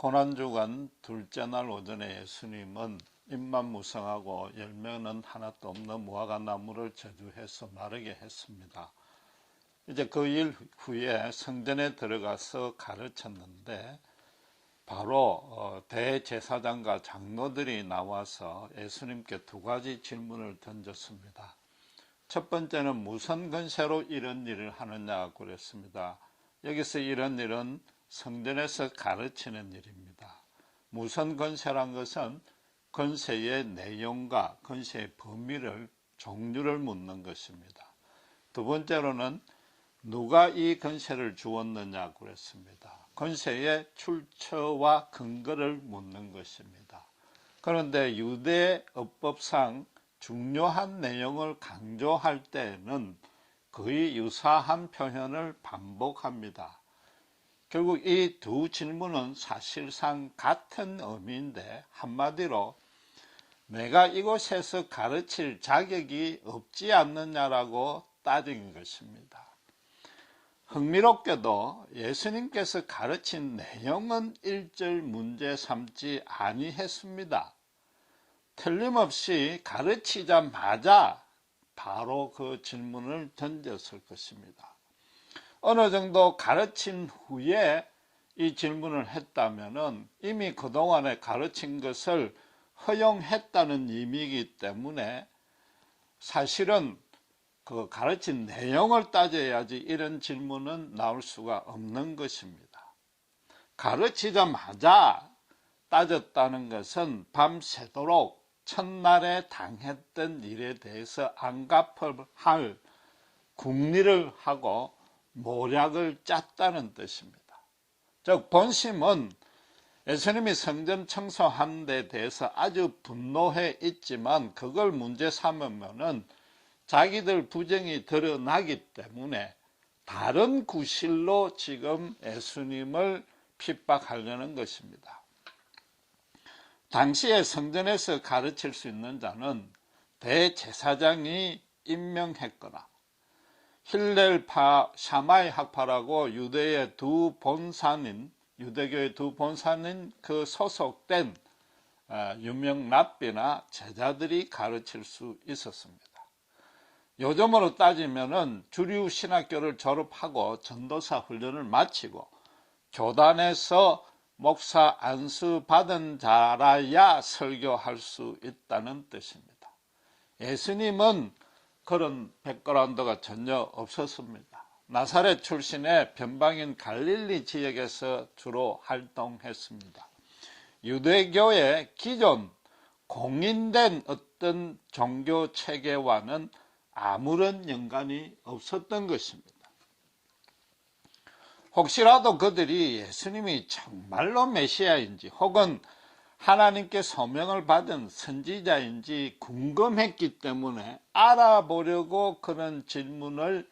고난주간 둘째 날 오전에 예수님은 입만 무성하고 열매는 하나도 없는 무화과 나무를 저주해서 마르게 했습니다. 이제 그 일 후에 성전에 들어가서 가르쳤는데 바로 대제사장과 장로들이 나와서 예수님께 두 가지 질문을 던졌습니다. 첫 번째는 무슨 권세로 이런 일을 하느냐고 그랬습니다. 여기서 이런 일은 성전에서 가르치는 일입니다. 무슨 권세란 것은 권세의 내용과 권세의 범위를 종류를 묻는 것입니다. 두 번째로는 누가 이 권세를 주었느냐고 그랬습니다. 권세의 출처와 근거를 묻는 것입니다. 그런데 유대 어법상 중요한 내용을 강조할 때에는 거의 유사한 표현을 반복합니다. 결국 이 두 질문은 사실상 같은 의미인데 한마디로 내가 이곳에서 가르칠 자격이 없지 않느냐라고 따진 것입니다. 흥미롭게도 예수님께서 가르친 내용은 일절 문제 삼지 아니했습니다. 틀림없이 가르치자마자 바로 그 질문을 던졌을 것입니다. 어느 정도 가르친 후에 이 질문을 했다면 이미 그동안에 가르친 것을 허용했다는 의미이기 때문에 사실은 그 가르친 내용을 따져야지 이런 질문은 나올 수가 없는 것입니다. 가르치자마자 따졌다는 것은 밤새도록 첫날에 당했던 일에 대해서 안갚을 할 궁리를 하고 모략을 짰다는 뜻입니다. 즉 본심은 예수님이 성전 청소한 데 대해서 아주 분노해 있지만 그걸 문제 삼으면은 자기들 부정이 드러나기 때문에 다른 구실로 지금 예수님을 핍박하려는 것입니다. 당시에 성전에서 가르칠 수 있는 자는 대제사장이 임명했거나 힐렐파 샤마이 학파라고 유대교의 두 본사nin 그 소속된 유명 랍비나 제자들이 가르칠 수 있었습니다. 요즘으로 따지면은 주류 신학교를 졸업하고 전도사 훈련을 마치고 교단에서 목사 안수 받은 자라야 설교할 수 있다는 뜻입니다. 예수님은 그런 백그라운드가 전혀 없었습니다. 나사렛 출신의 변방인 갈릴리 지역에서 주로 활동했습니다. 유대교의 기존 공인된 어떤 종교 체계와는 아무런 연관이 없었던 것입니다. 혹시라도 그들이 예수님이 정말로 메시아인지 혹은 하나님께 소명을 받은 선지자인지 궁금했기 때문에 알아보려고 그런 질문을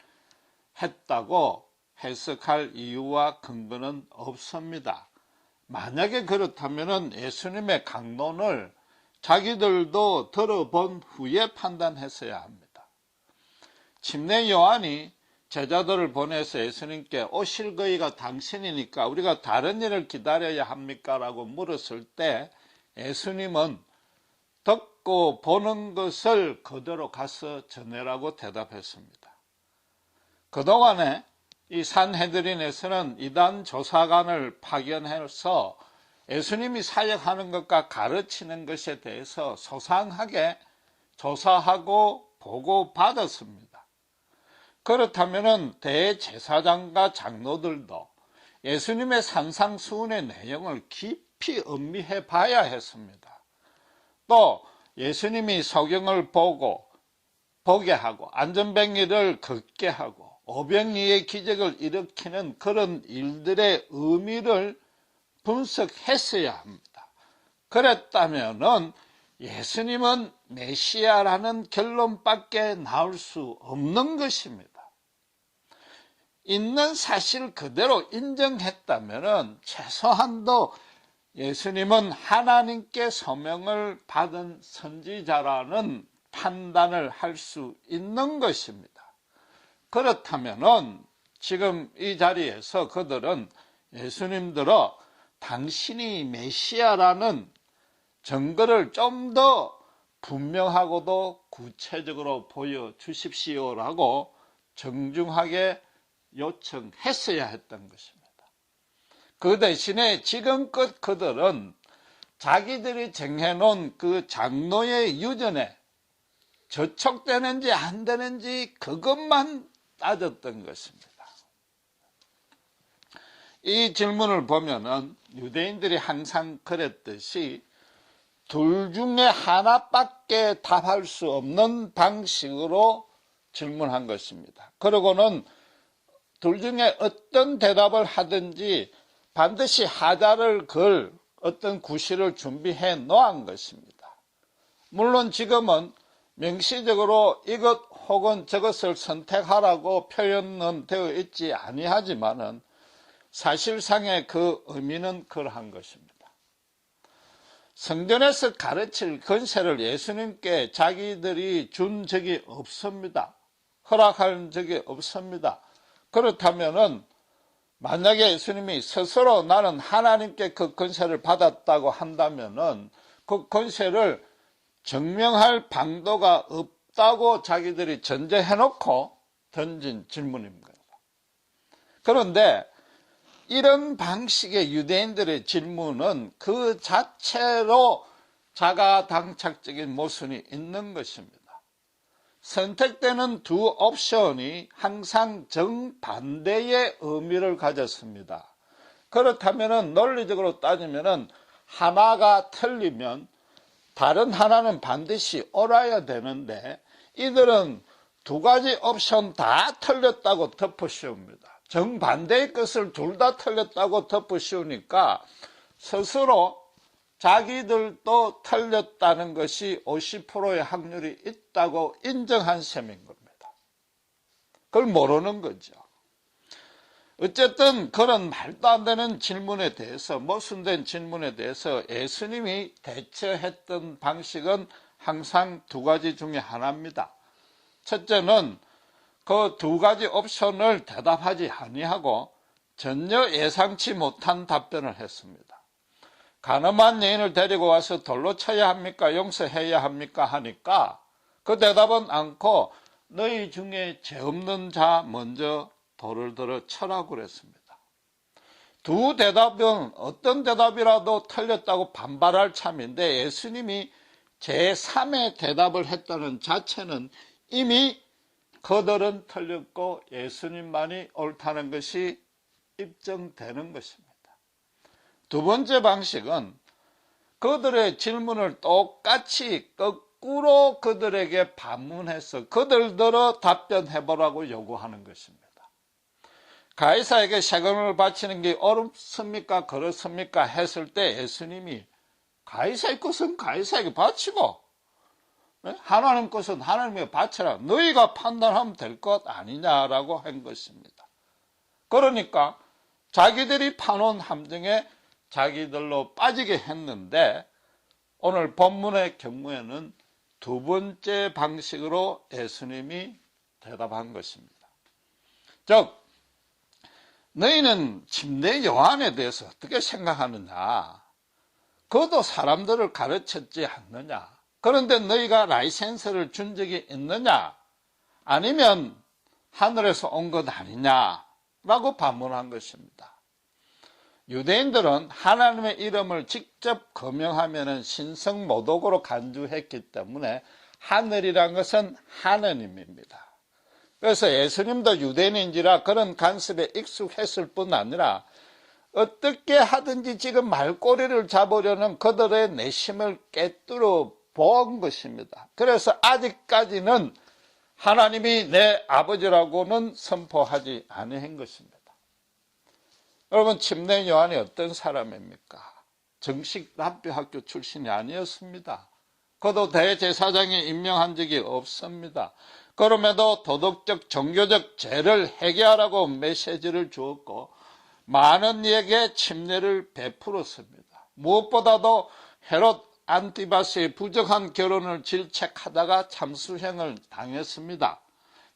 했다고 해석할 이유와 근거는 없습니다. 만약에 그렇다면 예수님의 강론을 자기들도 들어본 후에 판단했어야 합니다. 침례 요한이 제자들을 보내서 예수님께 오실 거이가 당신이니까 우리가 다른 일을 기다려야 합니까? 라고 물었을 때 예수님은 듣고 보는 것을 그대로 가서 전해라고 대답했습니다. 그동안에 이 산헤드린에서는 이단 조사관을 파견해서 예수님이 사역하는 것과 가르치는 것에 대해서 소상하게 조사하고 보고받았습니다. 그렇다면 대제사장과 장로들도 예수님의 산상수훈의 내용을 깊이 음미해 봐야 했습니다. 또 예수님이 소경을 보게 하고 안전뱅이를 걷게 하고 오병이의 기적을 일으키는 그런 일들의 의미를 분석했어야 합니다. 그랬다면 예수님은 메시아라는 결론밖에 나올 수 없는 것입니다. 있는 사실 그대로 인정했다면 최소한도 예수님은 하나님께 소명을 받은 선지자라는 판단을 할 수 있는 것입니다. 그렇다면 지금 이 자리에서 그들은 예수님들어 당신이 메시아라는 증거를 좀 더 분명하고도 구체적으로 보여주십시오라고 정중하게 요청했어야 했던 것입니다. 그 대신에 지금껏 그들은 자기들이 정해놓은 그 장로의 유전에 저촉되는지 안 되는지 그것만 따졌던 것입니다. 이 질문을 보면은 유대인들이 항상 그랬듯이 둘 중에 하나밖에 답할 수 없는 방식으로 질문한 것입니다. 그러고는 둘 중에 어떤 대답을 하든지 반드시 하자를 걸 어떤 구실을 준비해 놓은 것입니다. 물론 지금은 명시적으로 이것 혹은 저것을 선택하라고 표현은 되어 있지 아니하지만은 사실상의 그 의미는 그러한 것입니다. 성전에서 가르칠 권세를 예수님께 자기들이 준 적이 없습니다. 허락한 적이 없습니다. 그렇다면은 만약에 예수님이 스스로 나는 하나님께 그 권세를 받았다고 한다면은 그 권세를 증명할 방도가 없다고 자기들이 전제해놓고 던진 질문입니다. 그런데 이런 방식의 유대인들의 질문은 그 자체로 자가당착적인 모순이 있는 것입니다. 선택되는 두 옵션이 항상 정반대의 의미를 가졌습니다. 그렇다면 논리적으로 따지면 하나가 틀리면 다른 하나는 반드시 옳아야 되는데 이들은 두 가지 옵션 다 틀렸다고 덮어씌웁니다. 정반대의 것을 둘 다 틀렸다고 덮어씌우니까 스스로 자기들도 틀렸다는 것이 50%의 확률이 있다고 인정한 셈인 겁니다. 그걸 모르는 거죠. 어쨌든 그런 말도 안 되는 질문에 대해서, 모순된 질문에 대해서 예수님이 대처했던 방식은 항상 두 가지 중에 하나입니다. 첫째는 그 두 가지 옵션을 대답하지 아니하고 전혀 예상치 못한 답변을 했습니다. 가늠한 여인을 데리고 와서 돌로 쳐야 합니까? 용서해야 합니까? 하니까 그 대답은 않고 너희 중에 죄 없는 자 먼저 돌을 들어 쳐라고 그랬습니다. 두 대답은 어떤 대답이라도 틀렸다고 반발할 참인데 예수님이 제3의 대답을 했다는 자체는 이미 그들은 틀렸고 예수님만이 옳다는 것이 입증되는 것입니다. 두 번째 방식은 그들의 질문을 똑같이 거꾸로 그들에게 반문해서 그들대로 답변해보라고 요구하는 것입니다. 가이사에게 세금을 바치는 게 옳습니까? 그렇습니까? 했을 때 예수님이 가이사의 것은 가이사에게 바치고 하나님 것은 하나님에게 바쳐라. 너희가 판단하면 될 것 아니냐라고 한 것입니다. 그러니까 자기들이 파놓은 함정에 자기들로 빠지게 했는데 오늘 본문의 경우에는 두 번째 방식으로 예수님이 대답한 것입니다. 즉 너희는 침례 요한에 대해서 어떻게 생각하느냐? 그도 사람들을 가르쳤지 않느냐? 그런데 너희가 라이센스를 준 적이 있느냐? 아니면 하늘에서 온 것 아니냐? 라고 반문한 것입니다. 유대인들은 하나님의 이름을 직접 거명하면 신성모독으로 간주했기 때문에 하늘이란 것은 하느님입니다. 그래서 예수님도 유대인인지라 그런 간섭에 익숙했을 뿐 아니라 어떻게 하든지 지금 말꼬리를 잡으려는 그들의 내심을 꿰뚫어 본 것입니다. 그래서 아직까지는 하나님이 내 아버지라고는 선포하지 아니한 것입니다. 여러분, 침례 요한이 어떤 사람입니까? 정식 랍비학교 출신이 아니었습니다. 그도 대제사장이 임명한 적이 없습니다. 그럼에도 도덕적, 종교적 죄를 해결하라고 메시지를 주었고 많은 이에게 침례를 베풀었습니다. 무엇보다도 헤롯 안티바스의 부정한 결혼을 질책하다가 참수형을 당했습니다.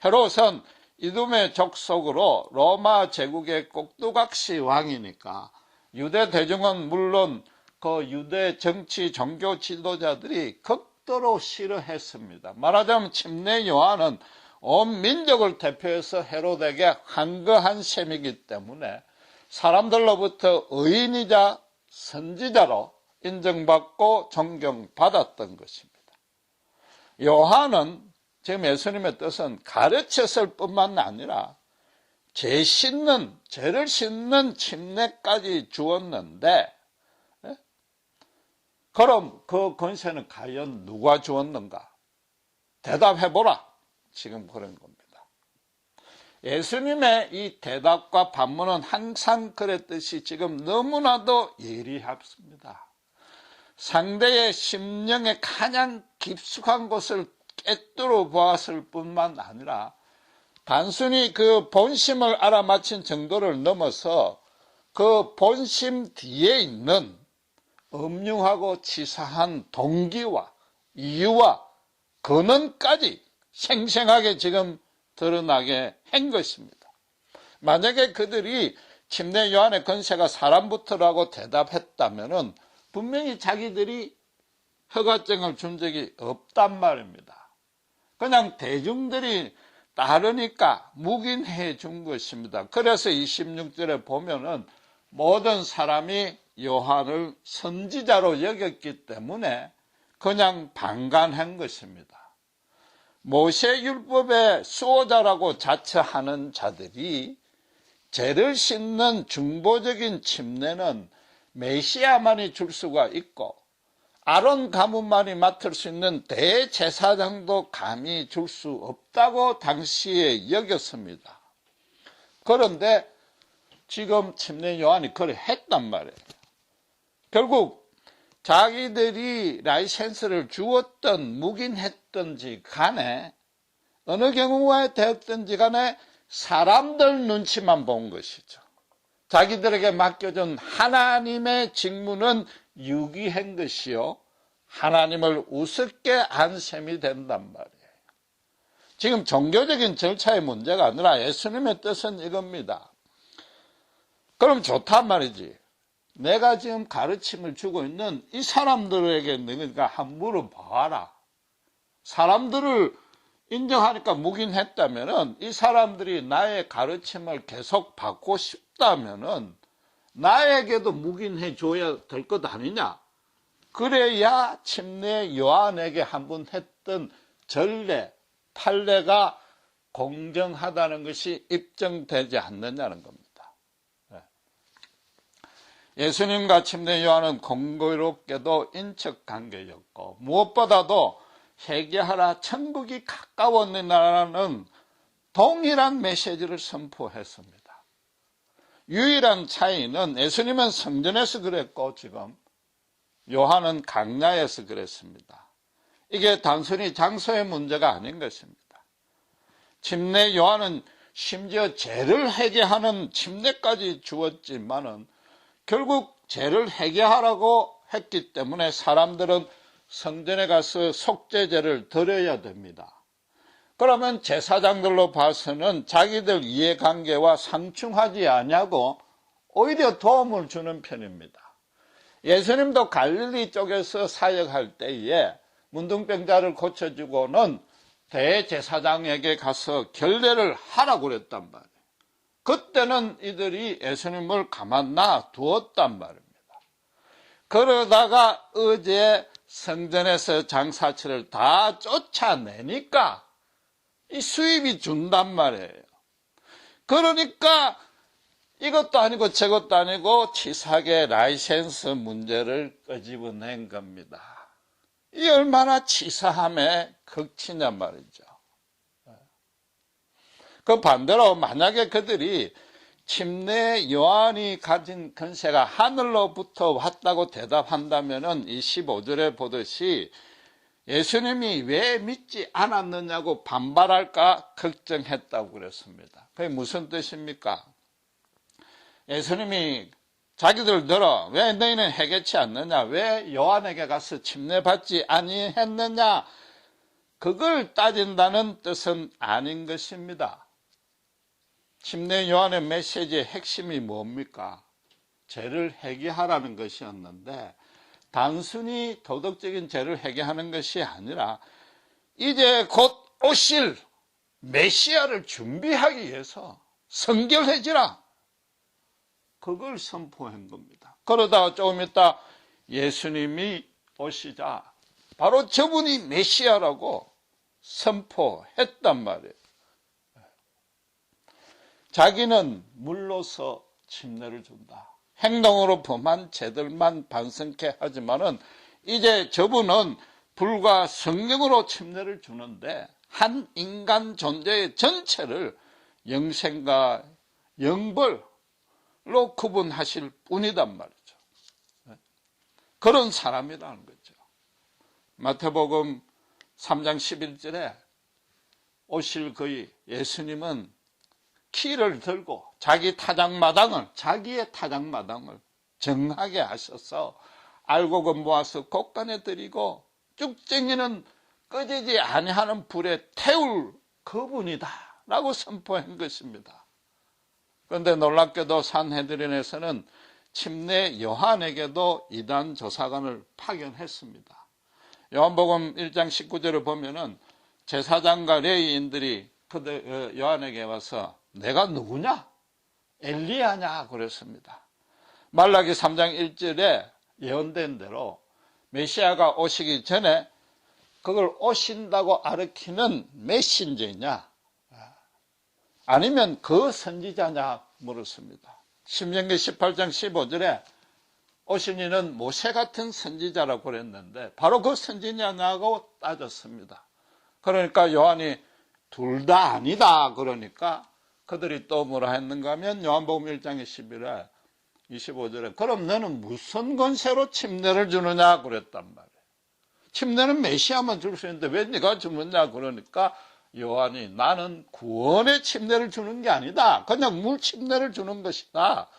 헤롯은 이두메 족속으로 로마 제국의 꼭두각시 왕이니까 유대 대중은 물론 그 유대 정치 종교 지도자들이 극도로 싫어했습니다. 말하자면 침례 요한은 온 민족을 대표해서 헤롯에게 항거한 셈이기 때문에 사람들로부터 의인이자 선지자로 인정받고 존경받았던 것입니다. 요한은 지금 예수님의 뜻은 가르쳤을 뿐만 아니라 죄를 씻는 침례까지 주었는데, 그럼 그 권세는 과연 누가 주었는가? 대답해보라. 지금 그런 겁니다. 예수님의 이 대답과 반문은 항상 그랬듯이 지금 너무나도 예리합니다. 상대의 심령의 가장 깊숙한 곳을 꿰뚫어 보았을 뿐만 아니라 단순히 그 본심을 알아맞힌 정도를 넘어서 그 본심 뒤에 있는 음흉하고 치사한 동기와 이유와 근원까지 생생하게 지금 드러나게 한 것입니다. 만약에 그들이 침례 요한의 권세가 사람부터라고 대답했다면 분명히 자기들이 허가증을 준 적이 없단 말입니다. 그냥 대중들이 따르니까 묵인해 준 것입니다. 그래서 26절에 보면은 모든 사람이 요한을 선지자로 여겼기 때문에 그냥 방관한 것입니다. 모세율법의 수호자라고 자처하는 자들이 죄를 씻는 중보적인 침례는 메시아만이 줄 수가 있고 아론 가문만이 맡을 수 있는 대제사장도 감히 줄 수 없다고 당시에 여겼습니다. 그런데 지금 침례 요한이 그래 했단 말이에요. 결국 자기들이 라이센스를 주었던 묵인했던지 간에 어느 경우가 되었던지 간에 사람들 눈치만 본 것이죠. 자기들에게 맡겨준 하나님의 직무는 유기한 것이요 하나님을 우습게 한 셈이 된단 말이에요. 지금 종교적인 절차의 문제가 아니라 예수님의 뜻은 이겁니다. 그럼 좋단 말이지. 내가 지금 가르침을 주고 있는 이 사람들에게 너희가 한번 물어봐라. 사람들을 인정하니까 묵인했다면은 이 사람들이 나의 가르침을 계속 받고 싶다면은 나에게도 묵인해 줘야 될 것 아니냐? 그래야 침례 요한에게 한번 했던 전례, 판례가 공정하다는 것이 입증되지 않느냐는 겁니다. 예수님과 침례 요한은 공교롭게도 인척관계였고 무엇보다도 회개하라 천국이 가까웠느냐라는 동일한 메시지를 선포했습니다. 유일한 차이는 예수님은 성전에서 그랬고 지금 요한은 강야에서 그랬습니다. 이게 단순히 장소의 문제가 아닌 것입니다. 침례 요한은 심지어 죄를 회개하는 침례까지 주었지만은 결국 죄를 회개하라고 했기 때문에 사람들은 성전에 가서 속죄제를 드려야 됩니다. 그러면 제사장들로 봐서는 자기들 이해관계와 상충하지 않냐고 오히려 도움을 주는 편입니다. 예수님도 갈릴리 쪽에서 사역할 때에 문둥병자를 고쳐주고는 대제사장에게 가서 결례를 하라고 그랬단 말이에요. 그때는 이들이 예수님을 가만 놔 두었단 말입니다. 그러다가 어제 성전에서 장사치를 다 쫓아내니까 이 수입이 준단 말이에요. 그러니까 이것도 아니고 저것도 아니고 치사하게 라이센스 문제를 끄집어낸 겁니다. 이 얼마나 치사함의 극치냐 말이죠. 그 반대로 만약에 그들이 침례 요한이 가진 권세가 하늘로부터 왔다고 대답한다면 이 15절에 보듯이 예수님이 왜 믿지 않았느냐고 반발할까 걱정했다고 그랬습니다. 그게 무슨 뜻입니까? 예수님이 자기들 들어 왜 너희는 회개치 않느냐? 왜 요한에게 가서 침례받지 아니했느냐? 그걸 따진다는 뜻은 아닌 것입니다. 침례 요한의 메시지의 핵심이 뭡니까? 죄를 회개하라는 것이었는데 단순히 도덕적인 죄를 회개하는 것이 아니라 이제 곧 오실 메시아를 준비하기 위해서 성결해지라. 그걸 선포한 겁니다. 그러다가 조금 있다 예수님이 오시자 바로 저분이 메시아라고 선포했단 말이에요. 자기는 물로서 침례를 준다. 행동으로 범한 죄들만 반성케 하지만은 이제 저분은 불과 성령으로 침례를 주는데 한 인간 존재의 전체를 영생과 영벌로 구분하실 뿐이단 말이죠. 그런 사람이라는 거죠. 마태복음 3장 11절에 오실 그의 예수님은 키를 들고 자기의 타작마당을 정하게 하셔서 알곡은 모아서 곡간에 들이고 쭉쟁이는 꺼지지 아니하는 불에 태울 그분이다 라고 선포한 것입니다. 그런데 놀랍게도 산헤드린에서는 침례 요한에게도 이단 조사관을 파견했습니다. 요한복음 1장 19절을 보면은 제사장과 레위인들이 요한에게 와서 내가 누구냐? 엘리야냐? 그랬습니다. 말라기 3장 1절에 예언된 대로 메시아가 오시기 전에 그걸 오신다고 가르치는 메신저냐? 아니면 그 선지자냐? 물었습니다. 신명기 18장 15절에 오신 이는 모세 같은 선지자라고 그랬는데 바로 그 선지자냐고 따졌습니다. 그러니까 요한이 둘 다 아니다 그러니까 그들이 또 뭐라 했는가 하면 요한복음 1장 25절에 그럼 너는 무슨 권세로 침례를 주느냐 그랬단 말이에요. 침례는 메시아만 줄 수 있는데 왜 네가 주느냐 그러니까 요한이 나는 구원의 침례를 주는 게 아니다. 그냥 물 침례를 주는 것이다.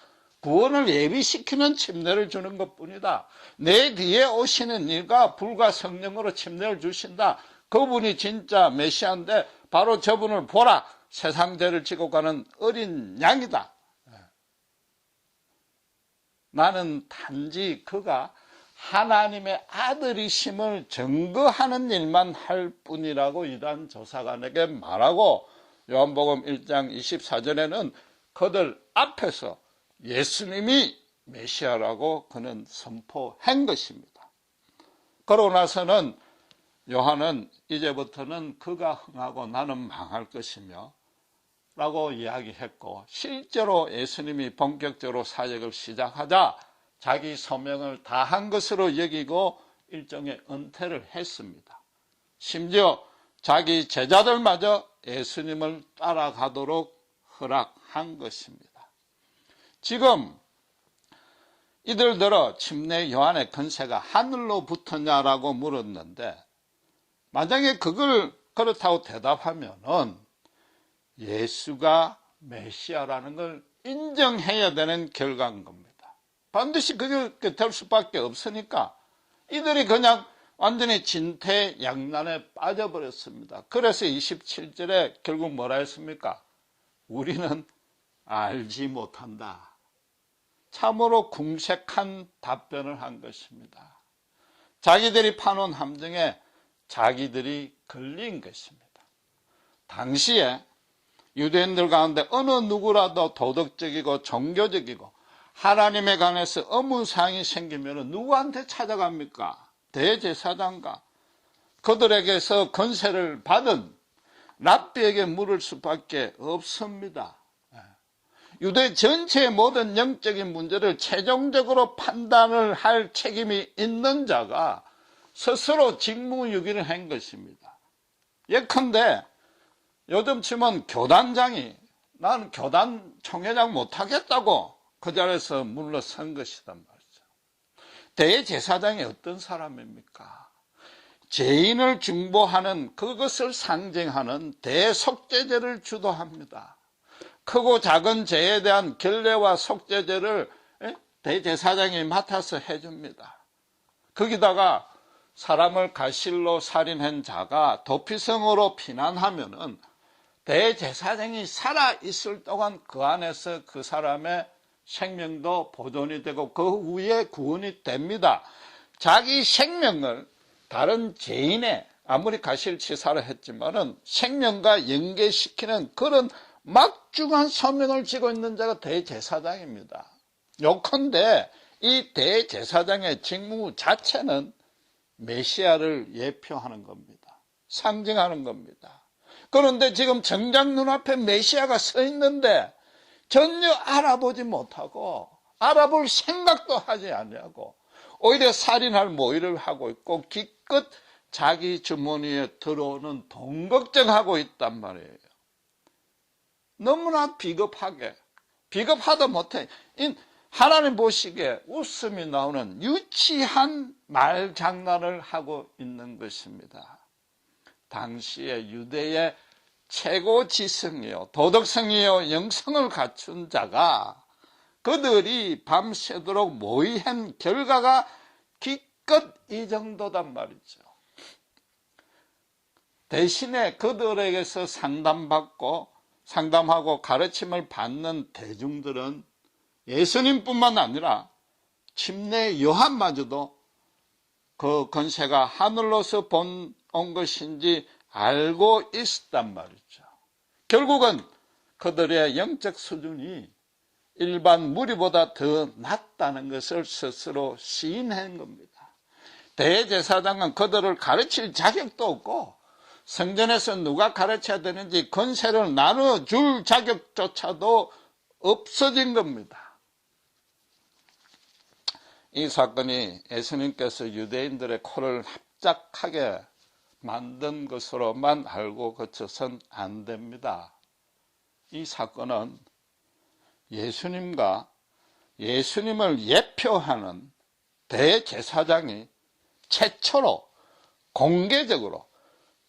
구원을 예비시키는 침례를 주는 것뿐이다. 내 뒤에 오시는 이가 불과 성령으로 침례를 주신다. 그분이 진짜 메시아인데 바로 저분을 보라. 세상 죄를 지고 가는 어린 양이다. 나는 단지 그가 하나님의 아들이심을 증거하는 일만 할 뿐이라고 이단 조사관에게 말하고 요한복음 1장 24절에는 그들 앞에서 예수님이 메시아라고 그는 선포한 것입니다. 그러고 나서는 요한은 이제부터는 그가 흥하고 나는 망할 것이며 라고 이야기했고 실제로 예수님이 본격적으로 사역을 시작하자 자기 소명을 다한 것으로 여기고 일종의 은퇴를 했습니다. 심지어 자기 제자들마저 예수님을 따라가도록 허락한 것입니다. 지금 이들 들어 침례 요한의 권세가 하늘로 붙었냐라고 물었는데 만약에 그걸 그렇다고 대답하면은 예수가 메시아라는 걸 인정해야 되는 결과인 겁니다. 반드시 그게 될 수밖에 없으니까 이들이 그냥 완전히 진퇴양난에 빠져버렸습니다. 그래서 27절에 결국 뭐라 했습니까? 우리는 알지 못한다. 참으로 궁색한 답변을 한 것입니다. 자기들이 파놓은 함정에 자기들이 걸린 것입니다. 당시에 유대인들 가운데 어느 누구라도 도덕적이고 종교적이고 하나님에 관해서 의문사항이 생기면 누구한테 찾아갑니까? 대제사장과 그들에게서 권세를 받은 랍비에게 물을 수밖에 없습니다. 유대 전체의 모든 영적인 문제를 최종적으로 판단을 할 책임이 있는 자가 스스로 직무유기를 한 것입니다. 예컨대 요즘 치면 교단장이 나는 교단 총회장 못하겠다고 그 자리에서 물러선 것이단 말이죠. 대제사장이 어떤 사람입니까? 죄인을 중보하는 그것을 상징하는 대속죄제를 주도합니다. 크고 작은 죄에 대한 결례와 속죄제를 대제사장이 맡아서 해줍니다. 거기다가 사람을 가실로 살인한 자가 도피성으로 피난하면은 대제사장이 살아있을 동안 그 안에서 그 사람의 생명도 보존이 되고 그 후에 구원이 됩니다. 자기 생명을 다른 죄인의 아무리 가실치사를 했지만은 생명과 연계시키는 그런 막중한 소명을 지고 있는 자가 대제사장입니다. 요컨대 이 대제사장의 직무 자체는 메시아를 예표하는 겁니다. 상징하는 겁니다. 그런데 지금 정작 눈앞에 메시아가 서 있는데 전혀 알아보지 못하고 알아볼 생각도 하지 아니하고 오히려 살인할 모의를 하고 있고 기껏 자기 주머니에 들어오는 돈 걱정하고 있단 말이에요. 너무나 비겁하다 못해 하나님 보시기에 웃음이 나오는 유치한 말장난을 하고 있는 것입니다. 당시에 유대의 최고 지성이요 도덕성이요 영성을 갖춘 자가 그들이 밤새도록 모의한 결과가 기껏 이 정도단 말이죠. 대신에 그들에게서 상담하고 가르침을 받는 대중들은 예수님뿐만 아니라 침례 요한마저도 그 권세가 하늘로서 온 것인지 알고 있었단 말이죠. 결국은 그들의 영적 수준이 일반 무리보다 더 낮다는 것을 스스로 시인한 겁니다. 대제사장은 그들을 가르칠 자격도 없고 성전에서 누가 가르쳐야 되는지 권세를 나눠줄 자격조차도 없어진 겁니다. 이 사건이 예수님께서 유대인들의 코를 납작하게 만든 것으로만 알고 그쳐선 안 됩니다. 이 사건은 예수님과 예수님을 예표하는 대제사장이 최초로 공개적으로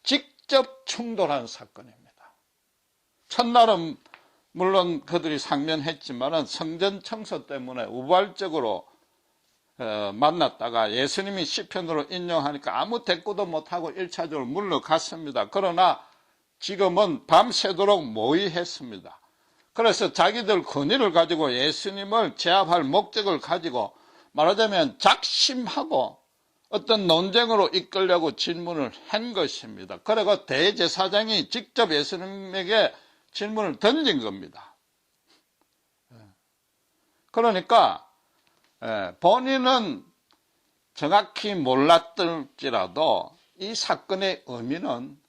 직접 충돌한 사건입니다. 첫날은 물론 그들이 상면했지만 성전 청소 때문에 우발적으로 만났다가 예수님이 시편으로 인용하니까 아무 대꾸도 못하고 1차적으로 물러갔습니다. 그러나 지금은 밤새도록 모의했습니다. 그래서 자기들 권위를 가지고 예수님을 제압할 목적을 가지고 말하자면 작심하고 어떤 논쟁으로 이끌려고 질문을 한 것입니다. 그리고 대제사장이 직접 예수님에게 질문을 던진 겁니다. 그러니까 본인은 정확히 몰랐을지라도 이 사건의 의미는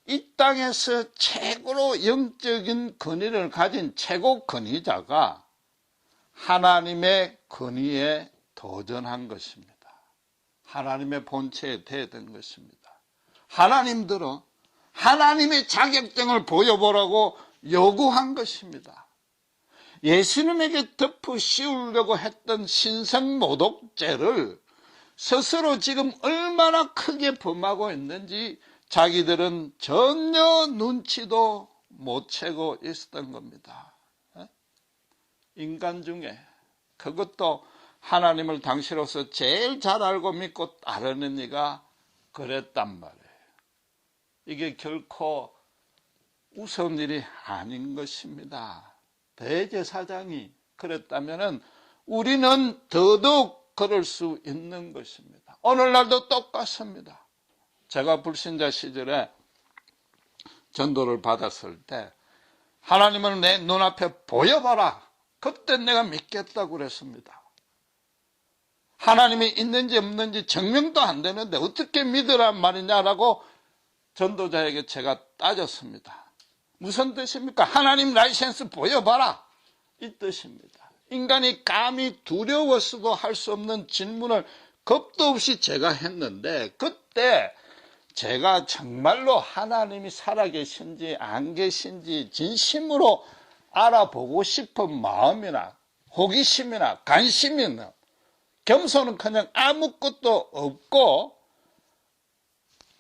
이 땅에서 최고로 영적인 권위를 가진 최고 권위자가 하나님의 권위에 도전한 것입니다. 하나님의 본체에 대든 것입니다. 하나님들은 하나님의 자격증을 보여보라고 요구한 것입니다. 예수님에게 덮어 씌우려고 했던 신성모독죄를 스스로 지금 얼마나 크게 범하고 있는지 자기들은 전혀 눈치도 못 채고 있었던 겁니다. 인간 중에 그것도 하나님을 당시로서 제일 잘 알고 믿고 따르는 이가 그랬단 말이에요. 이게 결코 우스운 일이 아닌 것입니다. 대제사장이 그랬다면 우리는 더더욱 그럴 수 있는 것입니다. 오늘날도 똑같습니다. 제가 불신자 시절에 전도를 받았을 때 하나님을 내 눈앞에 보여봐라. 그때 내가 믿겠다고 그랬습니다. 하나님이 있는지 없는지 증명도 안 되는데 어떻게 믿으란 말이냐라고 전도자에게 제가 따졌습니다. 무슨 뜻입니까? 하나님 라이센스 보여봐라. 이 뜻입니다. 인간이 감히 두려워서도 할 수 없는 질문을 겁도 없이 제가 했는데 그때 제가 정말로 하나님이 살아계신지 안 계신지 진심으로 알아보고 싶은 마음이나 호기심이나 관심이나 겸손은 그냥 아무것도 없고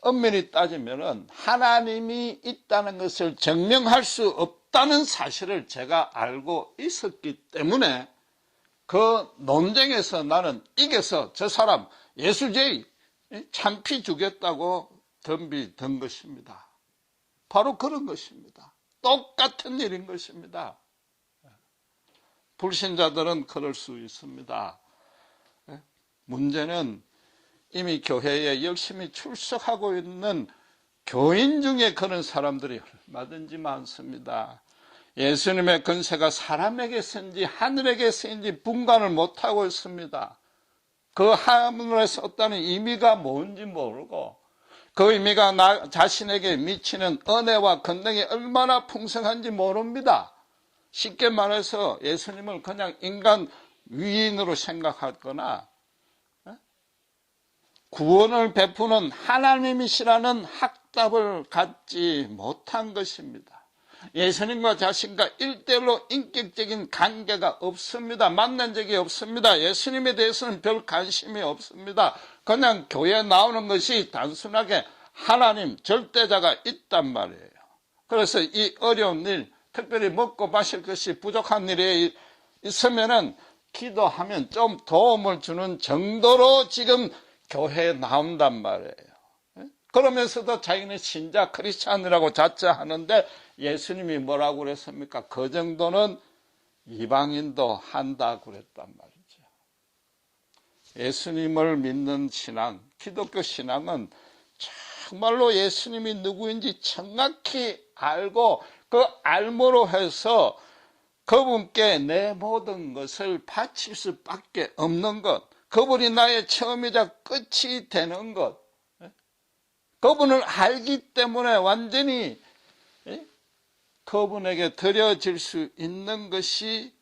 엄밀히 따지면 하나님이 있다는 것을 증명할 수 없다는 사실을 제가 알고 있었기 때문에 그 논쟁에서 나는 이겨서 저 사람 예수제의 참피 주겠다고 덤비던 것입니다. 바로 그런 것입니다. 똑같은 일인 것입니다. 불신자들은 그럴 수 있습니다. 문제는 이미 교회에 열심히 출석하고 있는 교인 중에 그런 사람들이 얼마든지 많습니다. 예수님의 권세가 사람에게 쓴지 하늘에게 쓴지 분간을 못하고 있습니다. 그 하늘에 썼다는 의미가 뭔지 모르고 그 의미가 나 자신에게 미치는 은혜와 권능이 얼마나 풍성한지 모릅니다. 쉽게 말해서 예수님을 그냥 인간 위인으로 생각하거나 구원을 베푸는 하나님이시라는 학답을 갖지 못한 것입니다. 예수님과 자신과 1대1로 인격적인 관계가 없습니다. 만난 적이 없습니다. 예수님에 대해서는 별 관심이 없습니다. 그냥 교회에 나오는 것이 단순하게 하나님 절대자가 있단 말이에요. 그래서 이 어려운 일, 특별히 먹고 마실 것이 부족한 일에 있으면은 기도하면 좀 도움을 주는 정도로 지금 교회에 나온단 말이에요. 그러면서도 자기는 신자 크리스찬이라고 자처하는데 예수님이 뭐라고 그랬습니까? 그 정도는 이방인도 한다 그랬단 말이죠. 예수님을 믿는 신앙, 기독교 신앙은 정말로 예수님이 누구인지 정확히 알고 그 알므로 해서 그분께 내 모든 것을 바칠 수밖에 없는 것, 그분이 나의 처음이자 끝이 되는 것, 그분을 알기 때문에 완전히 그분에게 드려질 수 있는 것이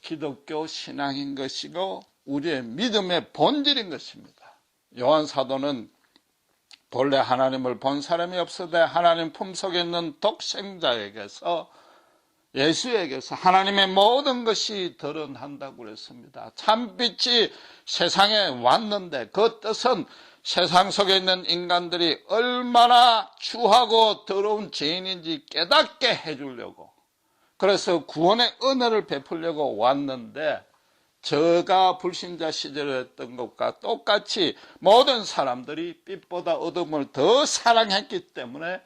기독교 신앙인 것이고 우리의 믿음의 본질인 것입니다. 요한 사도는 본래 하나님을 본 사람이 없으되 하나님 품속에 있는 독생자에게서 예수에게서 하나님의 모든 것이 드러난다고 그랬습니다. 참빛이 세상에 왔는데 그 뜻은 세상 속에 있는 인간들이 얼마나 추하고 더러운 죄인인지 깨닫게 해주려고, 그래서 구원의 은혜를 베풀려고 왔는데 저가 불신자 시절에 했던 것과 똑같이 모든 사람들이 빛보다 어둠을 더 사랑했기 때문에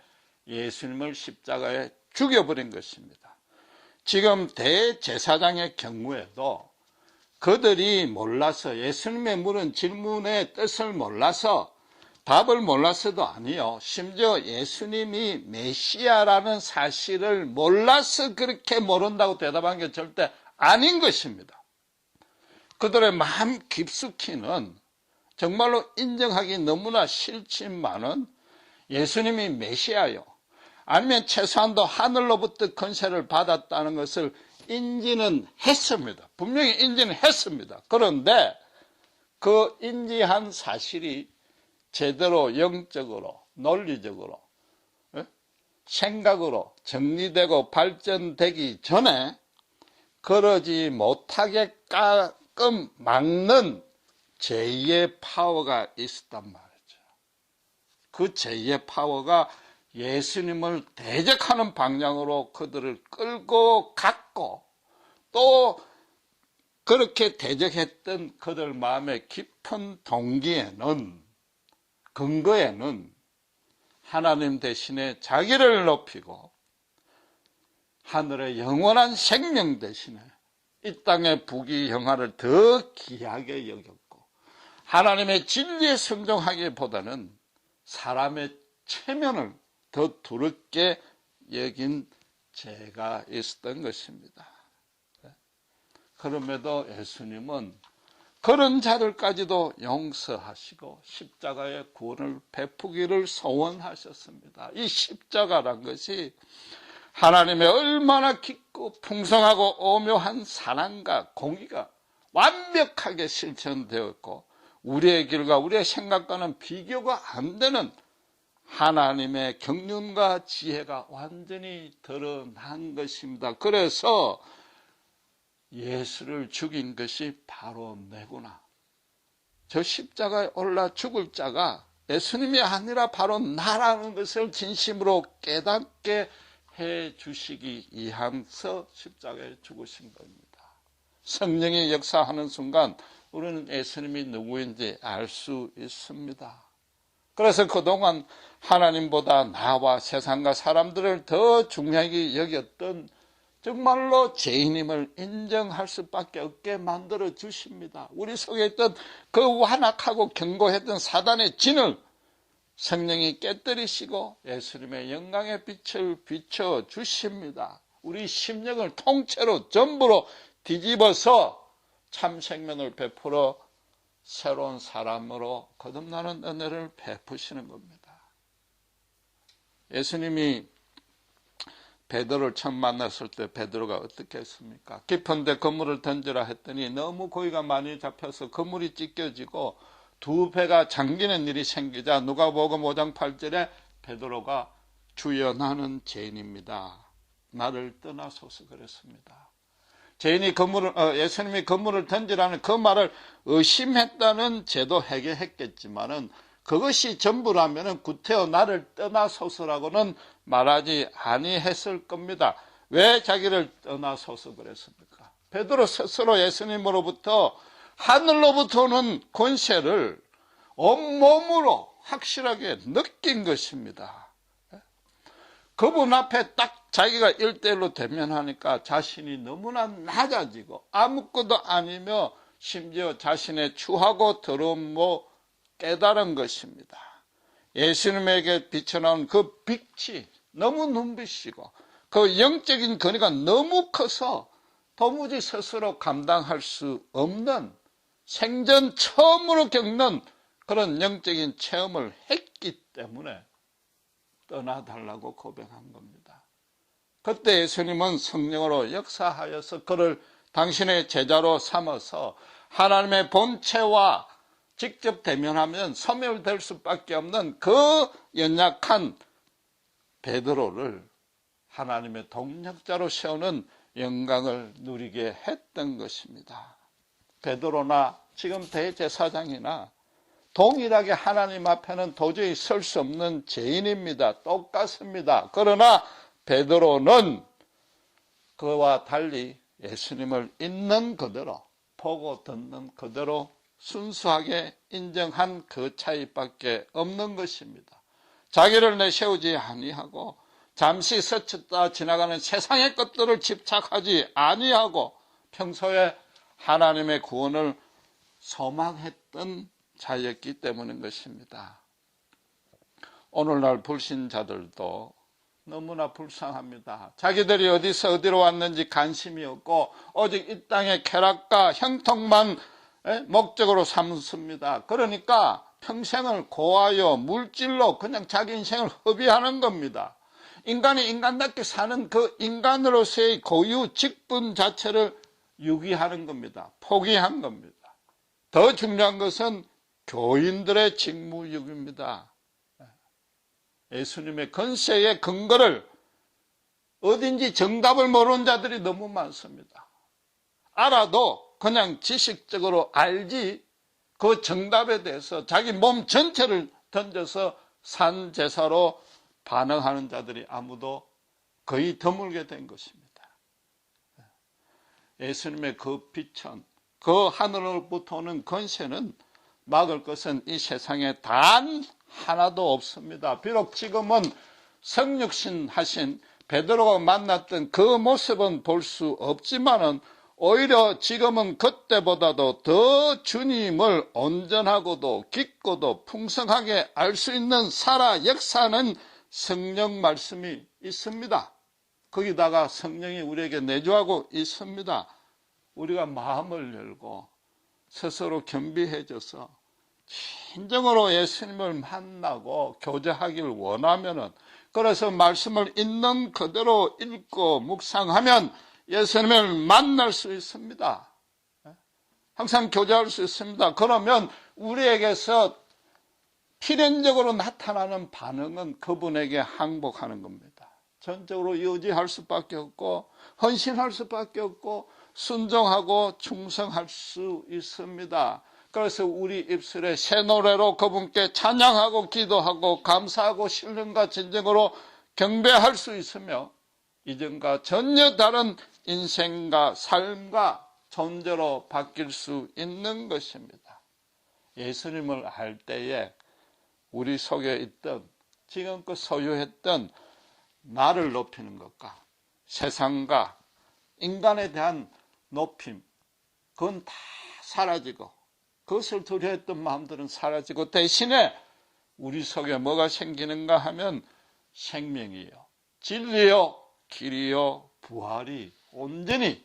예수님을 십자가에 죽여버린 것입니다. 지금 대제사장의 경우에도 그들이 몰라서 예수님의 물은 질문의 뜻을 몰라서 답을 몰라서도 아니요, 심지어 예수님이 메시아라는 사실을 몰라서 그렇게 모른다고 대답한 게 절대 아닌 것입니다. 그들의 마음 깊숙이는 정말로 인정하기 너무나 싫지만은 예수님이 메시아요, 아니면 최소한도 하늘로부터 권세를 받았다는 것을 인지는 했습니다. 분명히 인지는 했습니다. 그런데 그 인지한 사실이 제대로 영적으로, 논리적으로, 생각으로 정리되고 발전되기 전에 그러지 못하게끔 막는 제2의 파워가 있었단 말이죠. 그 제2의 파워가 예수님을 대적하는 방향으로 그들을 끌고 갔고, 또 그렇게 대적했던 그들 마음의 깊은 동기에는, 근거에는 하나님 대신에 자기를 높이고 하늘의 영원한 생명 대신에 이 땅의 부귀영화를 더 귀하게 여겼고, 하나님의 진리에 순종하기보다는 사람의 체면을 더 두렵게 여긴 죄가 있었던 것입니다. 그럼에도 예수님은 그런 자들까지도 용서하시고 십자가의 구원을 베푸기를 소원하셨습니다. 이 십자가란 것이 하나님의 얼마나 깊고 풍성하고 오묘한 사랑과 공의가 완벽하게 실천되었고 우리의 길과 우리의 생각과는 비교가 안 되는 하나님의 경륜과 지혜가 완전히 드러난 것입니다. 그래서 예수를 죽인 것이 바로 내구나, 저 십자가에 올라 죽을 자가 예수님이 아니라 바로 나라는 것을 진심으로 깨닫게 해주시기 위해서 십자가에 죽으신 겁니다. 성령이 역사하는 순간 우리는 예수님이 누구인지 알 수 있습니다. 그래서 그동안 하나님보다 나와 세상과 사람들을 더 중요하게 여겼던 정말로 죄인임을 인정할 수밖에 없게 만들어 주십니다. 우리 속에 있던 그 완악하고 견고했던 사단의 진을 성령이 깨뜨리시고 예수님의 영광의 빛을 비춰 주십니다. 우리 심령을 통째로 전부로 뒤집어서 참 생명을 베풀어 새로운 사람으로 거듭나는 은혜를 베푸시는 겁니다. 예수님이 베드로를 처음 만났을 때 베드로가 어떻게 했습니까? 깊은 데 그물을 던지라 했더니 너무 고기가 많이 잡혀서 그물이 찢겨지고 두 배가 잠기는 일이 생기자 누가복음 5장 8절에 베드로가 주여 나는 죄인입니다. 나를 떠나소서 그랬습니다. 죄인이 예수님이 그물을 던지라는 그 말을 의심했다는 죄도 해결했겠지만은 그것이 전부라면은 구태여 나를 떠나소서라고는 말하지 아니했을 겁니다. 왜 자기를 떠나소서 그랬습니까? 베드로 스스로 예수님으로부터 하늘로부터 오는 권세를 온몸으로 확실하게 느낀 것입니다. 그분 앞에 딱 자기가 1대1로 대면하니까 자신이 너무나 낮아지고 아무것도 아니며 심지어 자신의 추하고 더러움도 깨달은 것입니다. 예수님에게 비춰나온 그 빛이 너무 눈부시고 그 영적인 거리가 너무 커서 도무지 스스로 감당할 수 없는 생전 처음으로 겪는 그런 영적인 체험을 했기 때문에 떠나달라고 고백한 겁니다. 그때 예수님은 성령으로 역사하여서 그를 당신의 제자로 삼아서 하나님의 본체와 직접 대면하면 소멸될 수밖에 없는 그 연약한 베드로를 하나님의 동력자로 세우는 영광을 누리게 했던 것입니다. 베드로나 지금 대제사장이나 동일하게 하나님 앞에는 도저히 설 수 없는 죄인입니다. 똑같습니다. 그러나 베드로는 그와 달리 예수님을 있는 그대로 보고 듣는 그대로 순수하게 인정한 그 차이밖에 없는 것입니다. 자기를 내세우지 아니하고 잠시 스쳤다 지나가는 세상의 것들을 집착하지 아니하고 평소에 하나님의 구원을 소망했던 자였기 때문인 것입니다. 오늘날 불신자들도 너무나 불쌍합니다. 자기들이 어디서 어디로 왔는지 관심이 없고 오직 이 땅의 쾌락과 형통만 목적으로 삼습니다. 그러니까 평생을 고하여 물질로 그냥 자기 인생을 허비하는 겁니다. 인간이 인간답게 사는 그 인간으로서의 고유 직분 자체를 유기하는 겁니다. 포기한 겁니다. 더 중요한 것은 교인들의 직무유기입니다. 예수님의 권세의 근거를 어딘지 정답을 모르는 자들이 너무 많습니다. 알아도 그냥 지식적으로 알지 그 정답에 대해서 자기 몸 전체를 던져서 산제사로 반응하는 자들이 아무도 거의 드물게 된 것입니다. 예수님의 그 빛은 그 하늘로부터 오는 권세는 막을 것은 이 세상에 단 하나도 없습니다. 비록 지금은 성육신 하신 베드로가 만났던 그 모습은 볼 수 없지만은 오히려 지금은 그때보다도 더 주님을 온전하고도 깊고도 풍성하게 알 수 있는 살아 역사하는 성령 말씀이 있습니다. 거기다가 성령이 우리에게 내주하고 있습니다. 우리가 마음을 열고 스스로 겸비해져서 진정으로 예수님을 만나고 교제하길 원하면은, 그래서 말씀을 있는 그대로 읽고 묵상하면 예수님을 만날 수 있습니다. 항상 교제할 수 있습니다. 그러면 우리에게서 필연적으로 나타나는 반응은 그분에게 항복하는 겁니다. 전적으로 의지할 수밖에 없고 헌신할 수밖에 없고 순종하고 충성할 수 있습니다. 그래서 우리 입술에 새 노래로 그분께 찬양하고 기도하고 감사하고 신령과 진정으로 경배할 수 있으며 이전과 전혀 다른 인생과 삶과 존재로 바뀔 수 있는 것입니다. 예수님을 알 때에 우리 속에 있던 지금껏 소유했던 나를 높이는 것과 세상과 인간에 대한 높임, 그건 다 사라지고 그것을 두려워했던 마음들은 사라지고 대신에 우리 속에 뭐가 생기는가 하면 생명이요, 진리요, 길이요, 부활이 온전히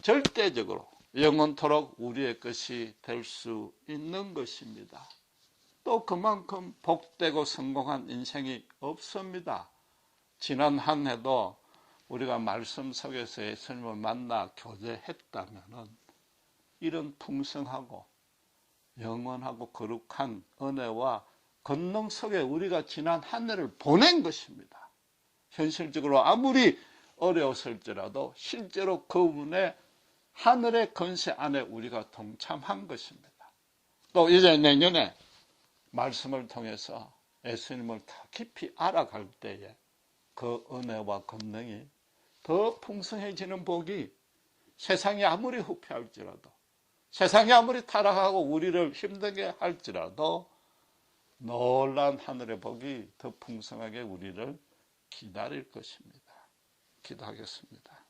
절대적으로 영원토록 우리의 것이 될 수 있는 것입니다. 또 그만큼 복되고 성공한 인생이 없습니다. 지난 한 해도 우리가 말씀 속에서 예수님을 만나 교제했다면 이런 풍성하고 영원하고 거룩한 은혜와 권능 속에 우리가 지난 한 해를 보낸 것입니다. 현실적으로 아무리 어려웠을지라도 실제로 그분의 하늘의 권세 안에 우리가 동참한 것입니다. 또 이제 내년에 말씀을 통해서 예수님을 더 깊이 알아갈 때에 그 은혜와 권능이 더 풍성해지는 복이 세상이 아무리 후퇴할지라도, 세상이 아무리 타락하고 우리를 힘들게 할지라도 놀라운 하늘의 복이 더 풍성하게 우리를 기다릴 것입니다. 기도하겠습니다.